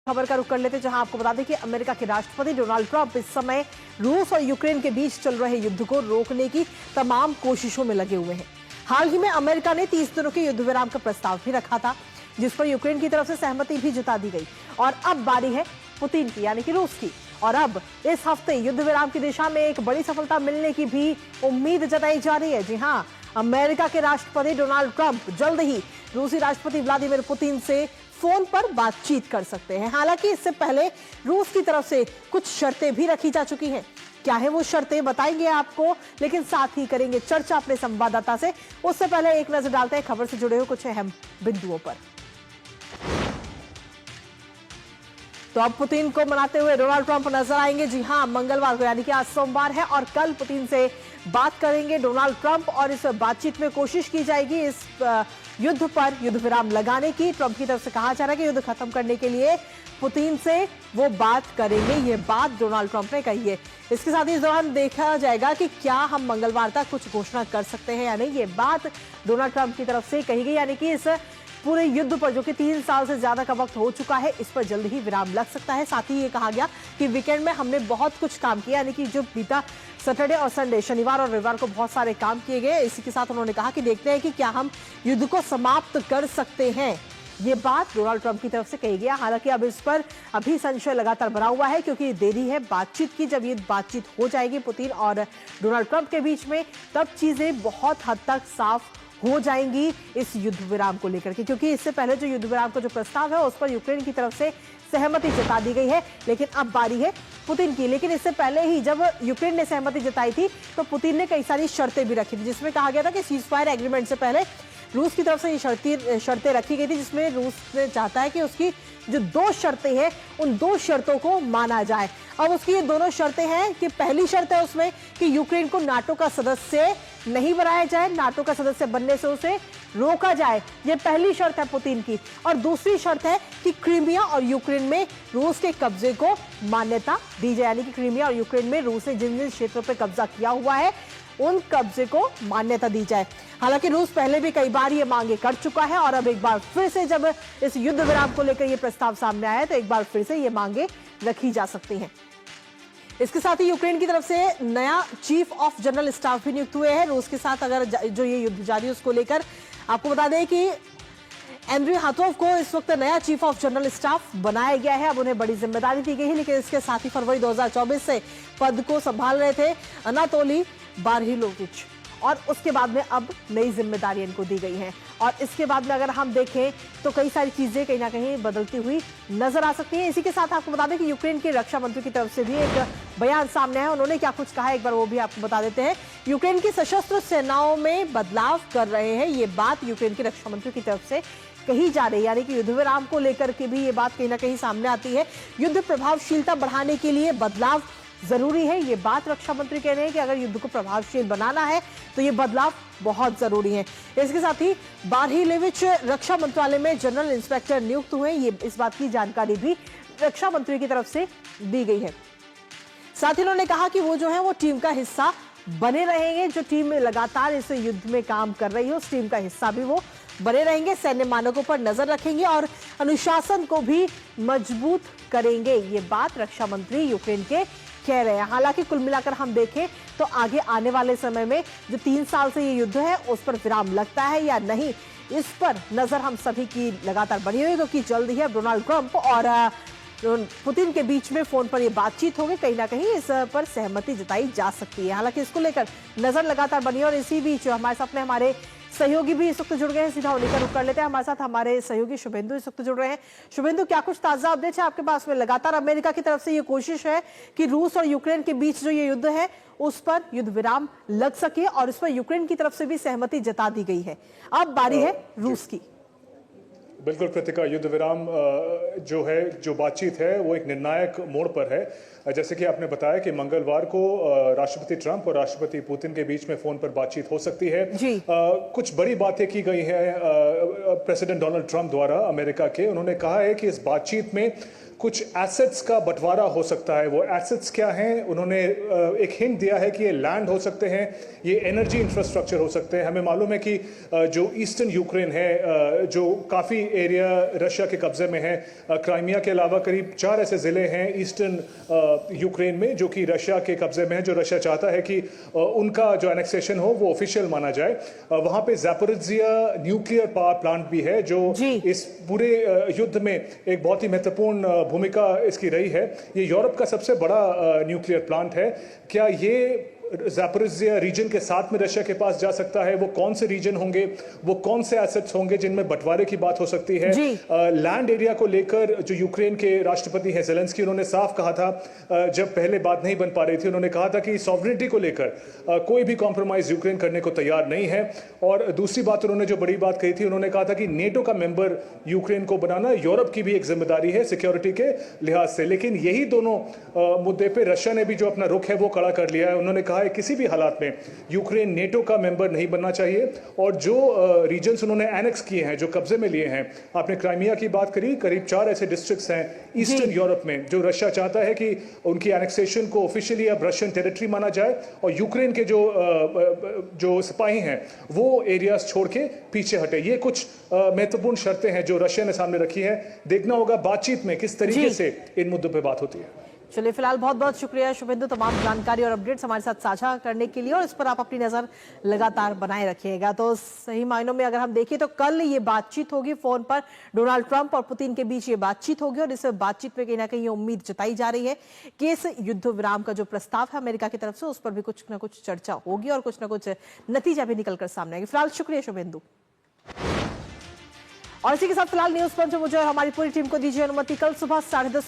खबर का रुख कर लेते, जहां आपको बता दें कि अमेरिका के राष्ट्रपति डोनाल्ड ट्रंप इस समय रूस और यूक्रेन के बीच चल रहे युद्ध को रोकने की तमाम कोशिशों में लगे हुए हैं। हाल ही में अमेरिका ने 30 दिनों के युद्ध विराम का प्रस्ताव भी रखा था, जिस पर यूक्रेन की तरफ से सहमति भी जता दी गई। और अब बारी है पुतिन की, यानी कि रूस की। और अब इस हफ्ते युद्ध विराम की दिशा में एक बड़ी सफलता मिलने की भी उम्मीद जताई जा रही है। जी हाँ, अमेरिका के राष्ट्रपति डोनाल्ड ट्रंप जल्द ही रूसी राष्ट्रपति व्लादिमीर पुतिन से फोन पर बातचीत कर सकते हैं। हालांकि इससे पहले रूस की तरफ से कुछ शर्तें भी रखी जा चुकी हैं। क्या है वो शर्तें, बताएंगे आपको, लेकिन साथ ही करेंगे चर्चा अपने संवाददाता से। उससे पहले एक नजर डालते हैं खबर से जुड़े हुए कुछ अहम बिंदुओं पर। तो अब पुतिन को मनाते हुए डोनाल्ड ट्रंप नजर आएंगे। जी हां, मंगलवार को, यानी कि आज सोमवार है, और कल पुतिन से बात करेंगे डोनाल्ड ट्रंप। और इस बातचीत में कोशिश की जाएगी इस युद्ध पर युद्ध विराम लगाने की। ट्रंप की तरफ से कहा जा रहा है कि युद्ध खत्म करने के लिए पुतिन से वो बात करेंगे। ये बात डोनाल्ड ट्रंप ने कही है। इसके साथ ही इस दौरान देखा जाएगा कि क्या हम मंगलवार तक कुछ घोषणा कर सकते हैं या नहीं। ये बात डोनाल्ड ट्रंप की तरफ से कही गई, यानी कि इस पूरे युद्ध पर, जो कि 3 साल से ज्यादा का वक्त हो चुका है, इस पर जल्द ही विराम लग सकता है। साथ ही ये कहा गया कि वीकेंड में हमने बहुत कुछ काम किया, यानी कि जो बीता सैटरडे और संडे, शनिवार और रविवार को बहुत सारे काम किए गए। इसी के साथ उन्होंने कहा कि देखते हैं कि क्या हम युद्ध को समाप्त कर सकते हैं। ये बात डोनाल्ड ट्रंप की तरफ से कही गया। हालांकि अब इस पर अभी संशय लगातार बना हुआ है, क्योंकि देरी है बातचीत की। जब ये बातचीत हो जाएगी पुतिन और डोनाल्ड ट्रंप के बीच में, तब चीजें बहुत हद तक साफ हो जाएंगी इस युद्ध विराम को लेकर के। क्योंकि इससे पहले जो युद्ध विराम का जो प्रस्ताव है, उस पर यूक्रेन की तरफ से सहमति जता दी गई है, लेकिन अब बारी है पुतिन की। लेकिन इससे पहले ही जब यूक्रेन ने सहमति जताई थी, तो पुतिन ने कई सारी शर्तें भी रखी थी, जिसमें कहा गया था कि सीज फायर एग्रीमेंट से पहले रूस की तरफ से ये शर्तें रखी गई थी, जिसमें रूस ने चाहता है कि उसकी जो 2 शर्तें हैं, उन 2 शर्तों को माना जाए। अब उसकी ये दोनों शर्तें हैं कि पहली शर्त है उसमें कि यूक्रेन को नाटो का सदस्य नहीं बनाया जाए, नाटो का सदस्य बनने से उसे रोका जाए। ये पहली शर्त है पुतिन की। और दूसरी शर्त है कि क्रीमिया और यूक्रेन में रूस के कब्जे को मान्यता दी जाए, यानी कि क्रीमिया और यूक्रेन में रूस ने जिन जिन क्षेत्रों पर कब्जा किया हुआ है, उन कब्जे को मान्यता दी जाए। हालांकि रूस पहले भी कई बार ये मांगे कर चुका है, और अब एक बार फिर से जब इस युद्ध विराम को लेकर ये प्रस्ताव सामने आया है, तो एक बार फिर से ये मांगे रखी जा सकती हैं। इसके साथ ही यूक्रेन की तरफ से नया चीफ ऑफ जनरल स्टाफ भी नियुक्त हुए हैं। रूस के साथ अगर जो ये युद्ध जारी है उसको लेकर आपको बता दें कि एंड्री हाथोव को इस वक्त नया चीफ ऑफ जनरल स्टाफ बनाया गया है। अब उन्हें बड़ी जिम्मेदारी दी गई है, लेकिन इसके साथ ही फरवरी 2024 से पद को संभाल रहे थे अनातोली बारहिलोविच, और उसके बाद में अब नई जिम्मेदारी इनको दी गई है। और इसके बाद में अगर हम देखें तो कई सारी चीजें कहीं ना कहीं बदलती हुई नजर आ सकती हैं। इसी के साथ आपको बता दें कि यूक्रेन के रक्षा मंत्री की तरफ से भी एक बयान सामने है। उन्होंने क्या कुछ कहा, एक बार वो भी आपको बता देते हैं। यूक्रेन की सशस्त्र सेनाओं में बदलाव कर रहे हैं, ये बात यूक्रेन के रक्षा मंत्री की तरफ से कही जा रही है, यानी कि युद्ध विराम को लेकर के भी ये बात कहीं ना कहीं सामने आती है। युद्ध प्रभावशीलता बढ़ाने के लिए बदलाव जरूरी है, ये बात रक्षा मंत्री कह रहे हैं कि अगर युद्ध को प्रभावशील बनाना है तो ये बदलाव बहुत जरूरी है। इसके साथ ही बारहिलोविच रक्षा मंत्रालय में जनरल इंस्पेक्टर नियुक्त हुए, ये इस बात की जानकारी भी रक्षा मंत्री की तरफ से दी गई है। साथ ही उन्होंने कहा कि वो जो है वो टीम का हिस्सा बने रहेंगे। जो टीम लगातार इस युद्ध में काम कर रही है, उस टीम का हिस्सा भी वो बने रहेंगे, सैन्य मानकों पर नजर रखेंगे और अनुशासन को भी मजबूत करेंगे। ये बात रक्षा मंत्री यूक्रेन के कह रहे हैं। हालांकि कुल मिलाकर हम देखें तो आगे आने वाले समय में जो 3 साल से ये युद्ध है, उस पर विराम लगता है या नहीं, इस पर नजर हम सभी की लगातार बनी हुई, क्योंकि जल्द ही डोनाल्ड ट्रंप और पुतिन के बीच में फोन पर ये बातचीत होगी। कहीं ना कहीं इस पर सहमति जताई जा सकती है। हालांकि इसको लेकर नजर लगातार बनी है। और इसी बीच हमारे साथ में हमारे सहयोगी भी इस वक्त जुड़ गए हैं, सीधा उन्हीं का रुख कर लेते हैं। हमारे साथ हमारे सहयोगी शुभेंदु इस वक्त जुड़ रहे हैं। शुभेंदु, क्या कुछ ताजा अपडेट है आपके पास में? लगातार अमेरिका की तरफ से ये कोशिश है कि रूस और यूक्रेन के बीच जो ये युद्ध है, उस पर युद्ध विराम लग सके, और इस पर यूक्रेन की तरफ से भी सहमति जता दी गई है। अब बारी है रूस की। बिल्कुल कृतिका, युद्ध विराम जो बातचीत है वो एक निर्णायक मोड़ पर है। जैसे कि आपने बताया कि मंगलवार को राष्ट्रपति ट्रंप और राष्ट्रपति पुतिन के बीच में फोन पर बातचीत हो सकती है। कुछ बड़ी बातें की गई हैं प्रेसिडेंट डोनाल्ड ट्रंप द्वारा अमेरिका के। उन्होंने कहा है कि इस बातचीत में कुछ एसेट्स का बंटवारा हो सकता है। वो एसेट्स क्या हैं? उन्होंने एक हिंट दिया है कि ये लैंड हो सकते हैं, ये एनर्जी इंफ्रास्ट्रक्चर हो सकते हैं। हमें मालूम है कि जो ईस्टर्न यूक्रेन है, जो काफ़ी एरिया रशिया के कब्जे में है, क्राइमिया के अलावा करीब 4 ऐसे ज़िले हैं ईस्टर्न यूक्रेन में जो कि रशिया के कब्जे में है, जो रशिया चाहता है कि उनका जो एनेक्सेशन हो वो ऑफिशियल माना जाए। वहाँ पे ज़ैपोरिज़िया न्यूक्लियर पावर प्लांट भी है जो इस पूरे युद्ध में एक बहुत ही महत्वपूर्ण भूमिका इसकी रही है। ये यूरोप का सबसे बड़ा न्यूक्लियर प्लांट है। क्या ये ज़ैपोरिज़िया रीजन के साथ में रशिया के पास जा सकता है? वो कौन से रीजन होंगे, वो कौन से एसेट्स होंगे जिनमें बंटवारे की बात हो सकती है? लैंड एरिया को लेकर जो यूक्रेन के राष्ट्रपति हैं ज़ेलेंस्की, उन्होंने साफ कहा था, जब पहले बात नहीं बन पा रही थी, उन्होंने कहा था कि सॉवरेनिटी को लेकर कोई भी कॉम्प्रोमाइज यूक्रेन करने को तैयार नहीं है। और दूसरी बात उन्होंने जो बड़ी बात कही थी, उन्होंने कहा था कि नेटो का मेंबर यूक्रेन को बनाना यूरोप की भी एक जिम्मेदारी है सिक्योरिटी के लिहाज से। लेकिन यही दोनों मुद्दे पर रशिया ने भी जो अपना रुख है वो कड़ा कर लिया है। उन्होंने कहा है किसी भी हालात में यूक्रेन नेटो का मेंबर नहीं बनना चाहिए। और जो रीजन्स उन्होंने एनेक्स किए हैं, जो कब्जे में लिए हैं, आपने क्राइमिया की बात करी, करीब 4 ऐसे डिस्ट्रिक्ट्स हैं ईस्टर्न यूरोप में जो रशिया चाहता है कि उनकी एनेक्सेशन को ऑफिशियली अब रशियन टेरिटरी माना जाए और यूक्रेन के जो सिपाही हैं वो एरियाज छोड़ के पीछे हटे। ये कुछ महत्वपूर्ण शर्तें हैं जो रशिया ने सामने रखी है। देखना होगा बातचीत में किस तरीके से इन मुद्दों पर बात होती है। चलिए, फिलहाल बहुत बहुत शुक्रिया शुभेंदु, तमाम जानकारी और अपडेट्स हमारे साथ साझा करने के लिए, और इस पर आप अपनी नजर लगातार बनाए रखिएगा। तो सही मायनों में अगर हम देखें तो कल ये बातचीत होगी फोन पर, डोनाल्ड ट्रंप और पुतिन के बीच ये बातचीत होगी, और इस बातचीत में कहीं ना कहीं ये उम्मीद जताई जा रही है कि इस युद्ध विराम का जो प्रस्ताव है अमेरिका की तरफ से, उस पर भी कुछ ना कुछ चर्चा होगी और कुछ ना कुछ नतीजा भी निकलकर सामने आएगा। फिलहाल शुक्रिया शुभेंदु, और इसी के साथ फिलहाल न्यूज पंच मुझे और हमारी पूरी टीम को दीजिए अनुमति। कल सुबह 10:30